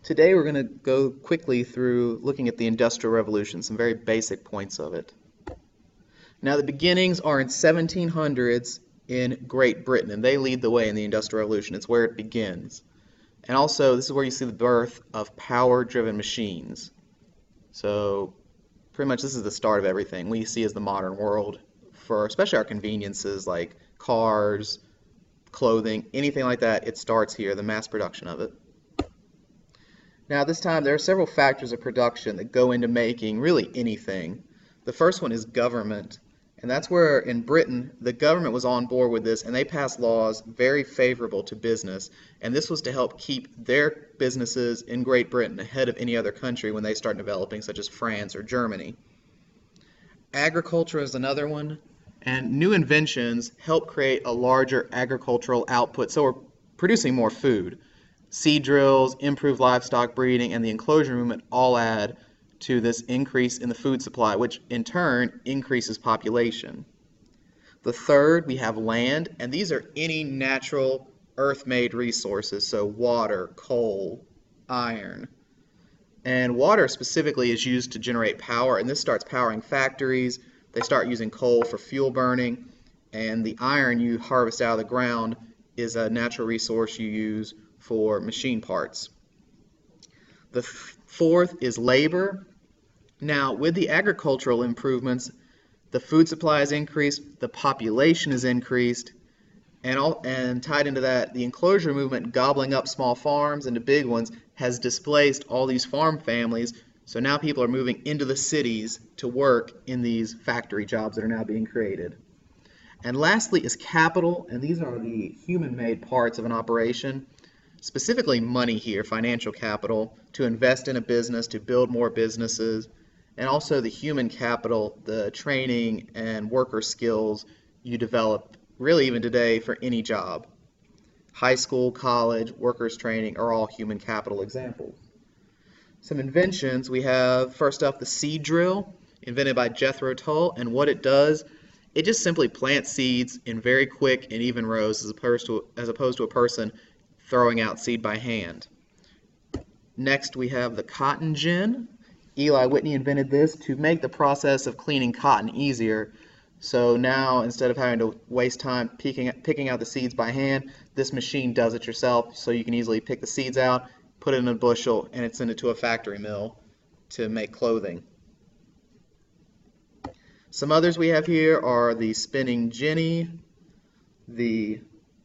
Today we're going to go quickly through looking at the Industrial Revolution, some very basic points of it. Now the beginnings are in 1700s in Great Britain, and they lead the way in the Industrial Revolution. It's where it begins. And also this is where you see the birth of power-driven machines. So pretty much this is the start of everything we see as the modern world, for especially our conveniences like cars, clothing, anything like that. It starts here, the mass production of it. Now this time there are several factors of production that go into making really anything. The first one is government, and that's where in Britain the government was on board with this, and they passed laws very favorable to business, and this was to help keep their businesses in Great Britain ahead of any other country when they start developing, such as France or Germany. Agriculture is another one, and new inventions help create a larger agricultural output, so we're producing more food. Seed drills, improved livestock breeding, and the enclosure movement all add to this increase in the food supply, which in turn increases population. The third, we have land, and these are any natural earth-made resources, so water, coal, iron. And water specifically is used to generate power, and this starts powering factories. They start using coal for fuel burning, and the iron you harvest out of the ground is a natural resource you use for machine parts. The fourth is labor. Now, with the agricultural improvements, the food supply has increased, the population has increased, and tied into that, the enclosure movement gobbling up small farms into big ones has displaced all these farm families, so now people are moving into the cities to work in these factory jobs that are now being created. And lastly is capital, and these are the human-made parts of an operation. Specifically money here, financial capital, to invest in a business, to build more businesses, and also the human capital, the training and worker skills you develop really even today for any job. High school, college, workers training are all human capital examples. Some inventions, we have first up the seed drill, invented by Jethro Tull, and what it does, it just simply plants seeds in very quick and even rows as opposed to a person throwing out seed by hand. Next we have the cotton gin. Eli Whitney invented this to make the process of cleaning cotton easier. So now instead of having to waste time picking out the seeds by hand, this machine does it yourself, so you can easily pick the seeds out, put it in a bushel, and send it to a factory mill to make clothing. Some others we have here are the spinning jenny, the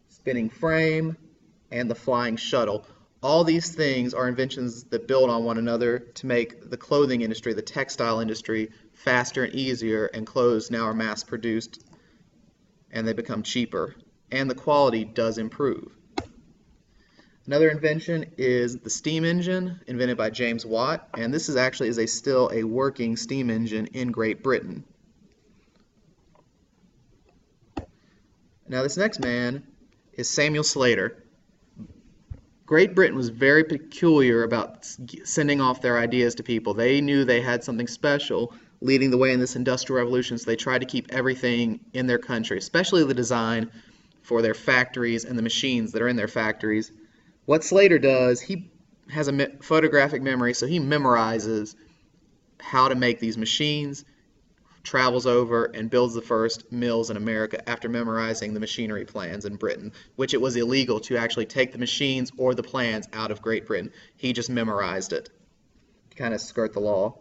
spinning frame, and the flying shuttle. All these things are inventions that build on one another to make the clothing industry, the textile industry, faster and easier, and clothes now are mass produced and they become cheaper, and the quality does improve. Another invention is the steam engine, invented by James Watt, and this is still a working steam engine in Great Britain. Now this next man is Samuel Slater. Great Britain was very peculiar about sending off their ideas to people. They knew they had something special leading the way in this Industrial Revolution, so they tried to keep everything in their country, especially the design for their factories and the machines that are in their factories. What Slater does, he has a photographic memory, so he memorizes how to make these machines, travels over and builds the first mills in America after memorizing the machinery plans in Britain, which it was illegal to actually take the machines or the plans out of Great Britain. He just memorized it to kind of skirt the law.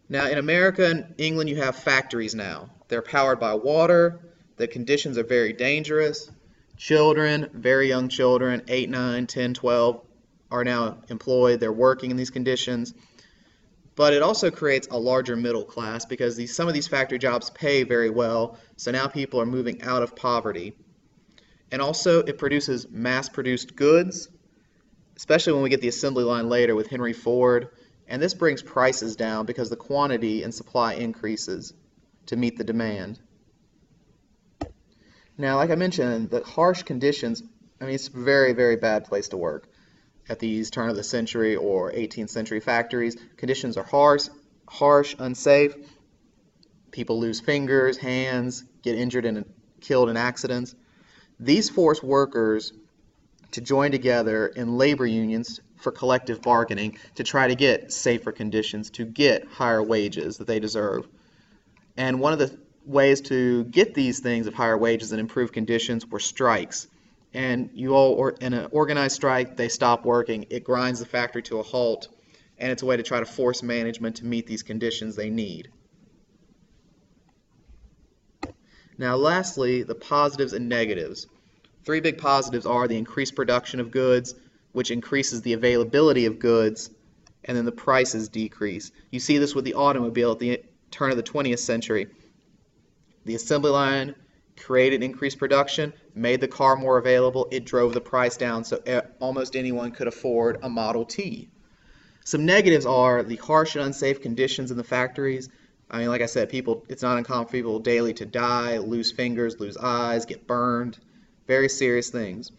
Now in America and England you have factories now. They're powered by water. The conditions are very dangerous. Children, very young children, 8, 9, 10, 12, are now employed. They're working in these conditions. But it also creates a larger middle class because some of these factory jobs pay very well, so now people are moving out of poverty. And also it produces mass-produced goods, especially when we get the assembly line later with Henry Ford, and this brings prices down because the quantity and supply increases to meet the demand. Now, like I mentioned, the harsh conditions, it's a very, very bad place to work. At these turn of the century or 18th century factories, conditions are harsh, unsafe. People lose fingers, hands, get injured and killed in accidents. These forced workers to join together in labor unions for collective bargaining to try to get safer conditions, to get higher wages that they deserve. And one of the ways to get these things of higher wages and improved conditions were strikes. And in an organized strike, they stop working, it grinds the factory to a halt, and it's a way to try to force management to meet these conditions they need. Now lastly, the positives and negatives. Three big positives are the increased production of goods, which increases the availability of goods, and then the prices decrease. You see this with the automobile at the turn of the 20th century. The assembly line created increased production, made the car more available, it drove the price down so almost anyone could afford a Model T. Some negatives are the harsh and unsafe conditions in the factories. I mean, like I said, it's not uncommon for people daily to die, lose fingers, lose eyes, get burned, very serious things.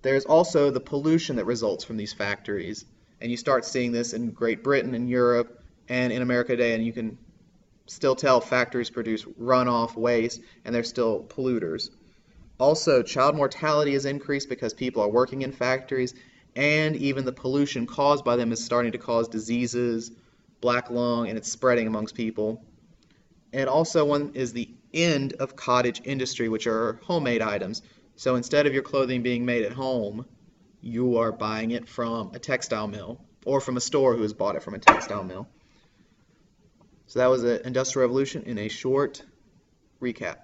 There's also the pollution that results from these factories, and you start seeing this in Great Britain and Europe and in America today, and you can still tell factories produce runoff waste, and they're still polluters. Also, child mortality is increased because people are working in factories, and even the pollution caused by them is starting to cause diseases, black lung, and it's spreading amongst people. And also one is the end of cottage industry, which are homemade items. So instead of your clothing being made at home, you are buying it from a textile mill or from a store who has bought it from a textile mill. So that was the Industrial Revolution in a short recap.